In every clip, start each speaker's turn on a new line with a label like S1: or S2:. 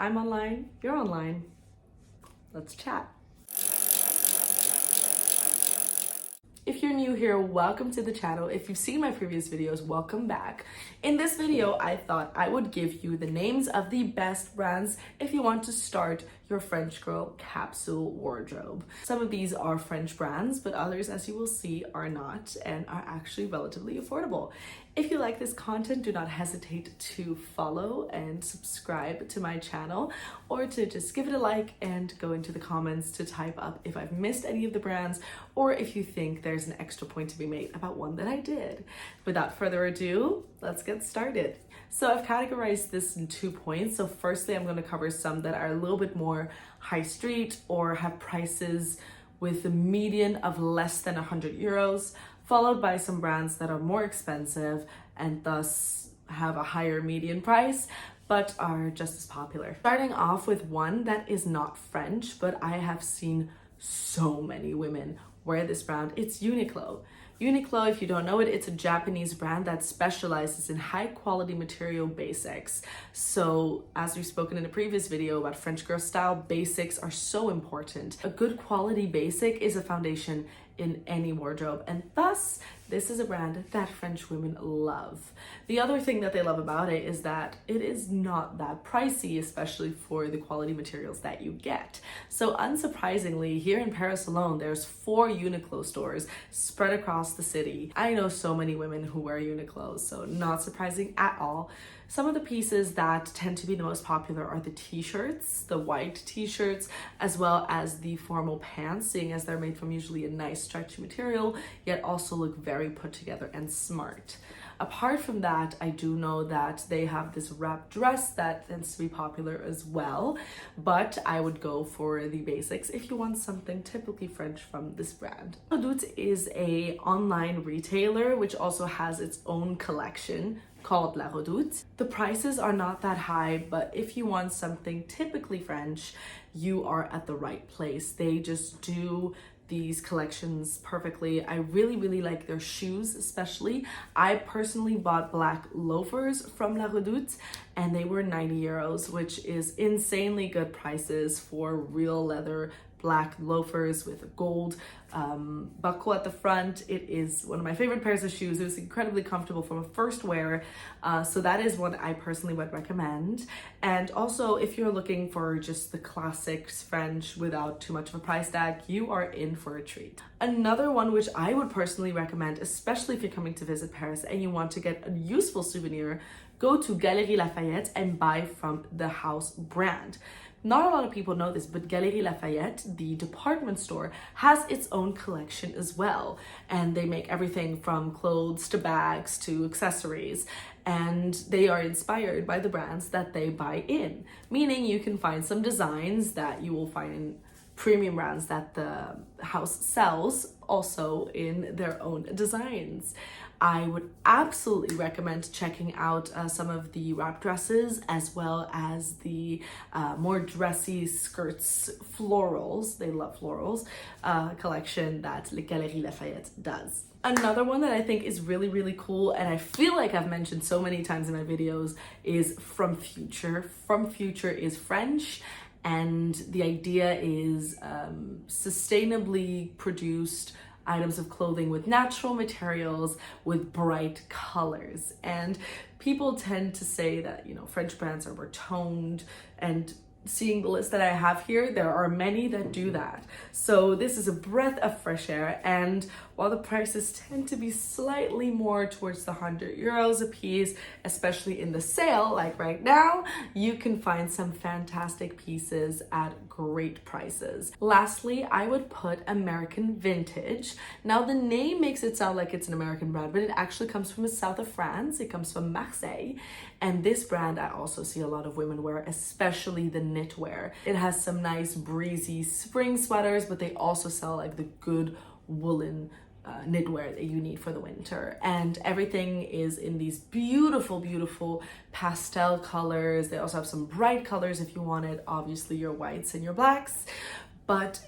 S1: I'm online, you're online. Let's chat. If you're new here, welcome to the channel. If you've seen my previous videos, welcome back. In this video, I thought I would give you the names of the best brands if you want to start your French Girl Capsule wardrobe. Some of these are French brands, but others, as you will see, are not and are actually relatively affordable. If you like this content, do not hesitate to follow and subscribe to my channel, or to just give it a like and go into the comments to type up if I've missed any of the brands, or if you think there's an extra point to be made about one that I did. Without further ado, let's get started. So I've categorized this in 2 points. So firstly, I'm going to cover some that are a little bit more high street or have prices with a median of less than 100 euros, followed by some brands that are more expensive and thus have a higher median price, but are just as popular. Starting off with one that is not French, but I have seen so many women wear this brand. It's Uniqlo. Uniqlo, if you don't know it, it's a Japanese brand that specializes in high quality material basics. So as we've spoken in a previous video about French girl style, basics are so important. A good quality basic is a foundation in any wardrobe, and thus this is a brand that French women love. The other thing that they love about it is that it is not that pricey, especially for the quality materials that you get. So unsurprisingly, here in Paris alone, there's 4 Uniqlo stores spread across the city. I know so many women who wear Uniqlo, so not surprising at all. Some of the pieces that tend to be the most popular are the t-shirts, the white t-shirts, as well as the formal pants, seeing as they're made from usually a nice stretchy material, yet also look very put together and smart. Apart from that, I do know that they have this wrap dress that tends to be popular as well, but I would go for the basics if you want something typically French from this brand. Redoute is an online retailer which also has its own collection called La Redoute. The prices are not that high, but if you want something typically French, you are at the right place. They just do these collections perfectly. I really like their shoes, especially. I personally bought black loafers from La Redoute and they were 90 euros, which is insanely good prices for real leather black loafers with a gold buckle at the front. It is one of my favorite pairs of shoes. It was incredibly comfortable from a first wear, so that is one I personally would recommend. And also, if you're looking for just the classics French without too much of a price tag, you are in for a treat. Another one which I would personally recommend, especially if you're coming to visit Paris and you want to get a useful souvenir, go to Gallerie Lafayette and buy from the house brand. Not a lot of people know this, but Gallerie Lafayette, the department store, has its own collection as well. And they make everything from clothes to bags to accessories. And they are inspired by the brands that they buy in. Meaning you can find some designs that you will find in premium brands that the house sells also in their own designs. I would absolutely recommend checking out some of the wrap dresses as well as the more dressy skirts, florals, they love florals, collection that Gallerie Lafayette does. Another one that I think is really cool, and I feel like I've mentioned so many times in my videos, is From Future. From Future is French, and the idea is sustainably produced items of clothing with natural materials with bright colors. And people tend to say that, you know, French brands are more toned, and seeing the list that I have here, there are many that do that. So this is a breath of fresh air, and while the prices tend to be slightly more towards the 100 euros a piece, especially in the sale like right now, you can find some fantastic pieces at great prices. Lastly, I would put American Vintage. Now the name makes it sound like it's an American brand, but it actually comes from the south of France. It comes from Marseille, and this brand I also see a lot of women wear, especially the knitwear. It has some nice breezy spring sweaters, but they also sell like the good woolen knitwear that you need for the winter, and everything is in these beautiful pastel colors. They also have some bright colors if you wanted, obviously your whites and your blacks, but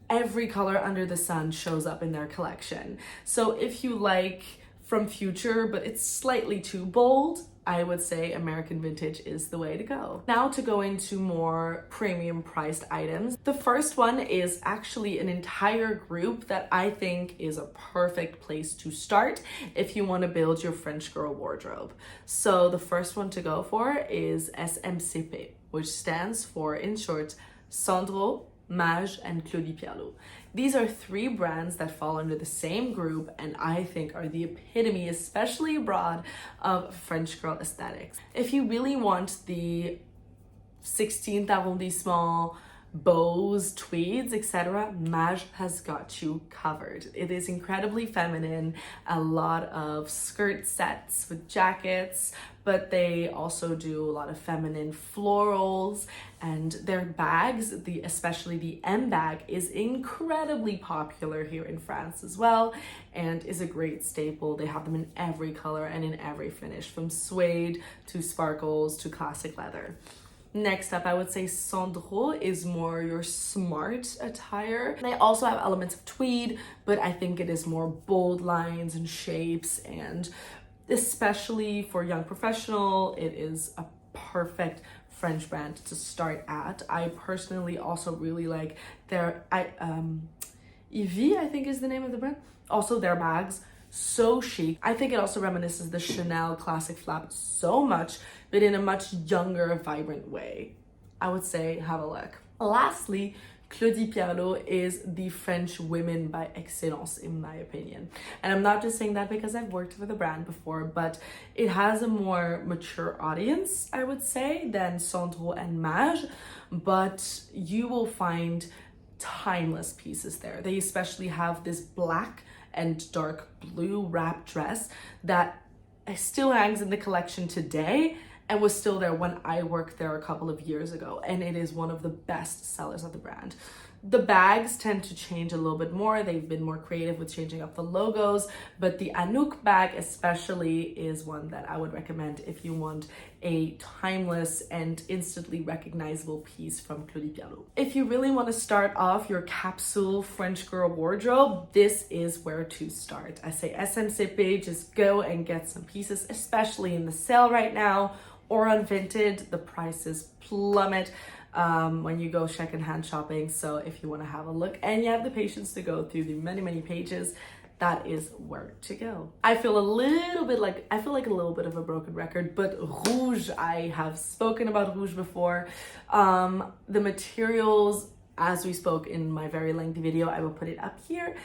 S1: every color under the sun shows up in their collection. So if you like From Future but it's slightly too bold, I would say American vintage is the way to go. Now to go into more premium priced items. The first one is actually an entire group that I think is a perfect place to start if you want to build your French girl wardrobe. So the first one to go for is SMCP, which stands for, in short, Sandro, Maje, and Claudie Pierlot. These are three brands that fall under the same group and I think are the epitome, especially abroad, of French girl aesthetics. If you really want the 16th arrondissement, bows, tweeds, etc., Maje has got you covered. It is incredibly feminine, a lot of skirt sets with jackets, but they also do a lot of feminine florals, and their bags, especially the M bag, is incredibly popular here in France as well and is a great staple. They have them in every color and in every finish, from suede to sparkles to classic leather. Next up, I would say Sandro is more your smart attire. They also have elements of tweed, but I think it is more bold lines and shapes, and especially for young professional, it is a perfect French brand to start at. I personally also really like their EV, I think is the name of the brand. Also their bags, so chic. I think it also reminisces the Chanel classic flap so much, but in a much younger, vibrant way. I would say have a look. Lastly, Claudie Pierlot is the French women by excellence, in my opinion. And I'm not just saying that because I've worked for the brand before, but it has a more mature audience, I would say, than Sandro and Maje, but you will find timeless pieces there. They especially have this black and dark blue wrap dress that still hangs in the collection today and was still there when I worked there a couple of years ago, and it is one of the best sellers of the brand. The bags tend to change a little bit more. They've been more creative with changing up the logos, but the Anouk bag especially is one that I would recommend if you want a timeless and instantly recognizable piece from Claudie Pierlot. If you really want to start off your capsule French girl wardrobe, this is where to start. I say SMCP, just go and get some pieces, especially in the sale right now, or on Vinted. The prices plummet when you go secondhand shopping. So if you want to have a look and you have the patience to go through the many pages, that is where to go. I feel like a little bit of a broken record, but Rouje, I have spoken about Rouje before. The materials, as we spoke in my very lengthy video, I will put it up here.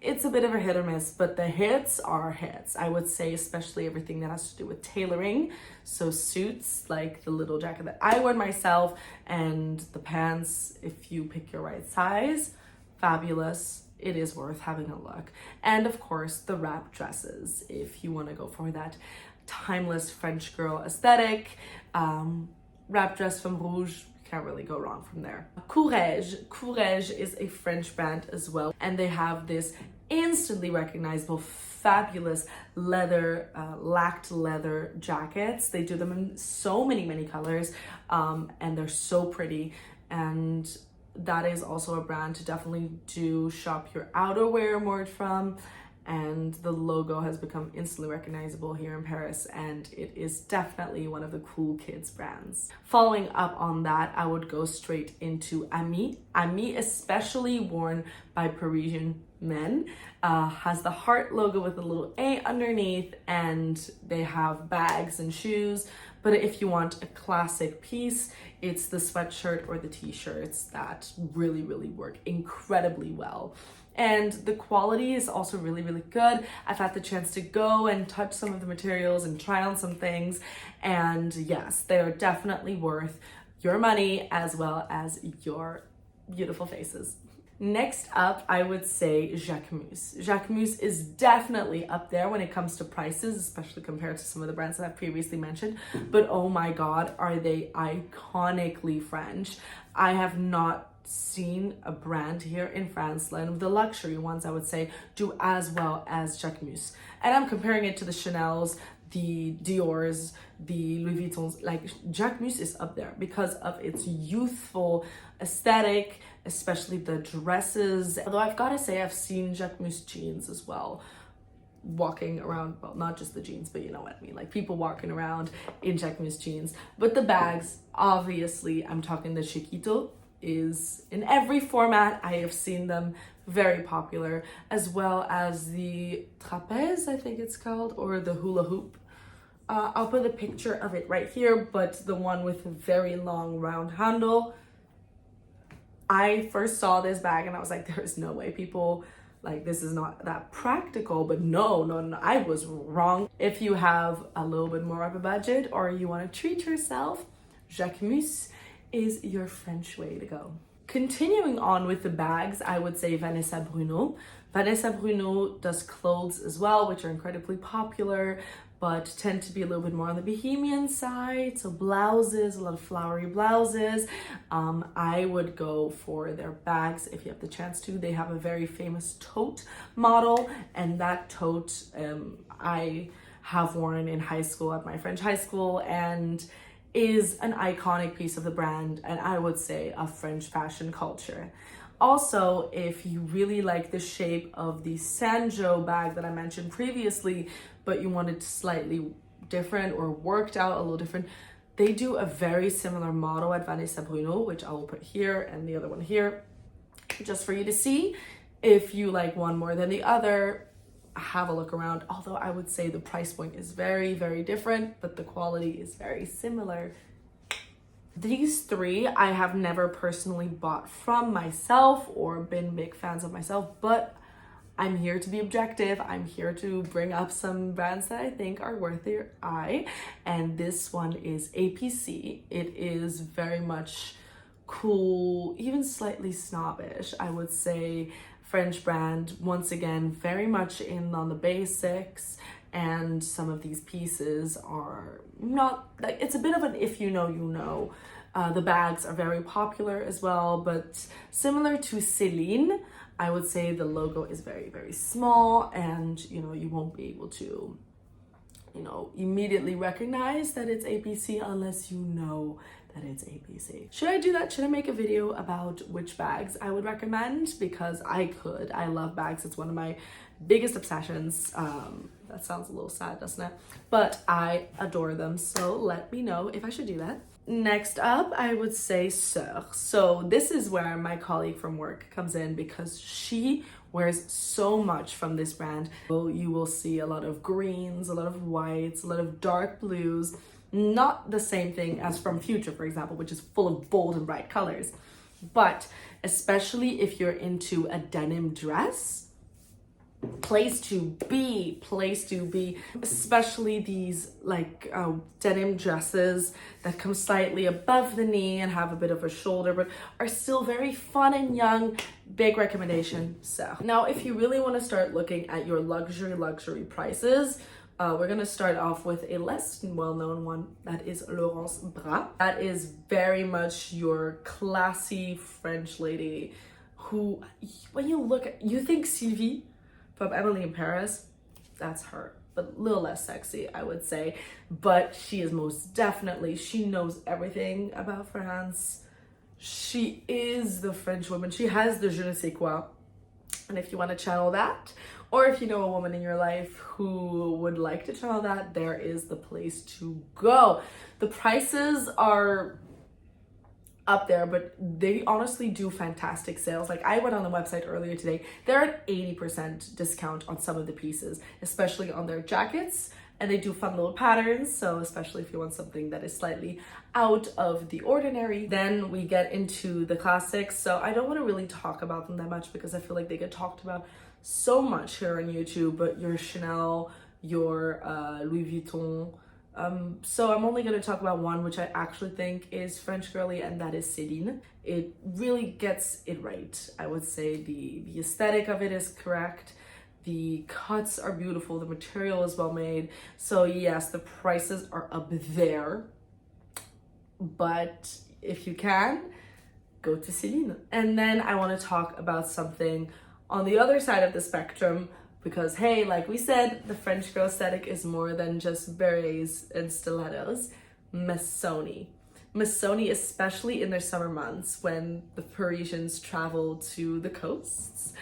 S1: It's a bit of a hit or miss, but the hits are hits. I would say especially everything that has to do with tailoring. So suits, like the little jacket that I wear myself, and the pants, if you pick your right size, fabulous. It is worth having a look. And of course, the wrap dresses, if you want to go for that timeless French girl aesthetic. Wrap dress from Rouje, can't really go wrong from there. Courreges is a French brand as well, and they have this instantly recognizable, fabulous leather, lacked leather jackets. They do them in so many colors, and they're so pretty. And that is also a brand to definitely do shop your outerwear more from. And the logo has become instantly recognizable here in Paris, and it is definitely one of the cool kids brands. Following up on that, I would go straight into A.P.C. A.P.C, especially worn by Parisian men, has the heart logo with a little A underneath, and they have bags and shoes. But if you want a classic piece, it's the sweatshirt or the t-shirts that really work incredibly well. And the quality is also really good. I've had the chance to go and touch some of the materials and try on some things, and yes, they are definitely worth your money as well as your beautiful faces. Next up, I would say Jacquemus. Jacquemus is definitely up there when it comes to prices, especially compared to some of the brands that I've previously mentioned. But oh my God, are they iconically French. I have not seen a brand here in France, one of the luxury ones I would say, do as well as Jacquemus. And I'm comparing it to the Chanel's, the Dior's, the Louis Vuitton's. Like, Jacquemus is up there because of its youthful aesthetic, especially the dresses. Although I've got to say, I've seen Jacquemus jeans as well. walking around, well, not just the jeans, but you know what I mean, like people walking around in Jacquemus jeans. But the bags, obviously, I'm talking the Chiquito, is in every format. I have seen them, very popular, as well as the trapeze, I think it's called, or the hula hoop. I'll put a picture of it right here, but the one with a very long round handle. I first saw this bag and I was like, there is no way people, like, this is not that practical. But no, I was wrong. If you have a little bit more of a budget or you want to treat yourself, Jacquemus is your French way to go. Continuing on with the bags, I would say Vanessa Bruno. Vanessa Bruno does clothes as well, which are incredibly popular, but tend to be a little bit more on the bohemian side. So blouses, a lot of flowery blouses. I would go for their bags if you have the chance to. They have a very famous tote model, and that tote I have worn in high school at my French high school, and is an iconic piece of the brand, and I would say a French fashion culture. Also, if you really like the shape of the Sandro bag that I mentioned previously, but you want it slightly different or worked out a little different, they do a very similar model at Vanessa Bruno, which I will put here and the other one here, just for you to see. If you like one more than the other, have a look around. Although I would say the price point is very, very different, but the quality is very similar. These three I have never personally bought from myself or been big fans of myself, but I'm here to be objective. I'm here to bring up some brands that I think are worth your eye. And this one is A.P.C. It is very much cool, even slightly snobbish, I would say. French brand, once again, very much in on the basics, and some of these pieces are not, like, it's a bit of an if you know, you know. The bags are very popular as well, but similar to Celine, I would say the logo is very, very small, and you know, you won't be able to, you know, immediately recognize that it's A.P.C unless you know that it's A.P.C. Should I do that? Should I make a video about which bags I would recommend? Because I could. I love bags. It's one of my biggest obsessions. That sounds a little sad, doesn't it? But I adore them. So let me know if I should do that. Next up, I would say Soeur. So this is where my colleague from work comes in, because she wears so much from this brand. So you will see a lot of greens, a lot of whites, a lot of dark blues. Not the same thing as from Future, for example, which is full of bold and bright colors. But especially if you're into a denim dress, place to be, especially these like denim dresses that come slightly above the knee and have a bit of a shoulder, but are still very fun and young. Big recommendation. So now if you really want to start looking at your luxury prices, we're gonna start off with a less well-known one, that is Laurence Bras. That is very much your classy French lady who, when you look at, you think Sylvie from Emily in Paris, that's her, but a little less sexy, I would say. But she is most definitely, she knows everything about France. She is the French woman. She has the je ne sais quoi. And if you want to channel that, or if you know a woman in your life who would like to channel that, there is the place to go. The prices are up there, but they honestly do fantastic sales. Like, I went on the website earlier today, they're at 80% discount on some of the pieces, especially on their jackets, and they do fun little patterns. So especially if you want something that is slightly out of the ordinary. Then we get into the classics. So I don't want to really talk about them that much because I feel like they get talked about so much here on YouTube, but your Chanel, your Louis Vuitton. So I'm only going to talk about one which I actually think is French girly, and that is Celine. It really gets it right. I would say the aesthetic of it is correct. The cuts are beautiful. The material is well made. So yes, the prices are up there, but if you can, go to Celine. And then I want to talk about something on the other side of the spectrum, because hey, like we said, the French girl aesthetic is more than just berets and stilettos. Missoni. Missoni, especially in their summer months when the Parisians travel to the coasts.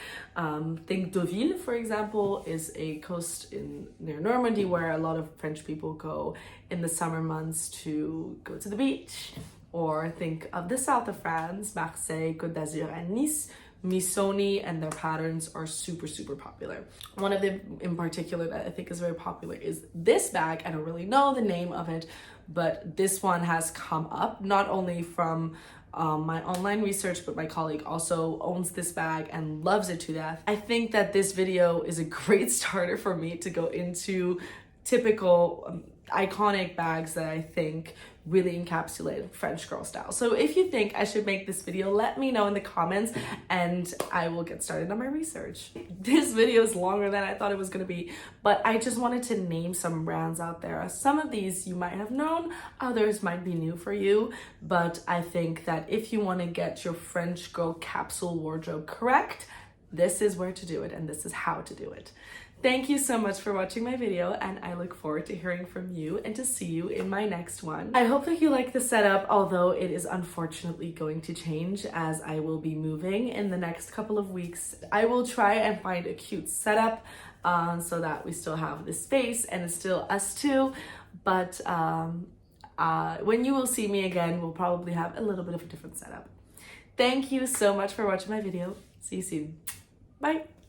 S1: Think Deauville, for example, is a coast near Normandy where a lot of French people go in the summer months to go to the beach. Or think of the south of France, Marseille, Côte d'Azur, and Nice. Missoni and their patterns are super, super popular. One of them in particular that I think is very popular is this bag. I don't really know the name of it, but this one has come up not only from my online research, but my colleague also owns this bag and loves it to death. I think that this video is a great starter for me to go into typical iconic bags that I think really encapsulate French girl style. So if you think I should make this video, let me know in the comments and I will get started on my research. This video is longer than I thought it was going to be, but I just wanted to name some brands out there. Some of these you might have known, others might be new for you, but I think that if you want to get your French girl capsule wardrobe correct, this is where to do it and this is how to do it. Thank you so much for watching my video and I look forward to hearing from you and to see you in my next one. I hope that you like the setup, although it is unfortunately going to change as I will be moving in the next couple of weeks. I will try and find a cute setup so that we still have this space and it's still us two, but when you will see me again, we'll probably have a little bit of a different setup. Thank you so much for watching my video. See you soon. Bye.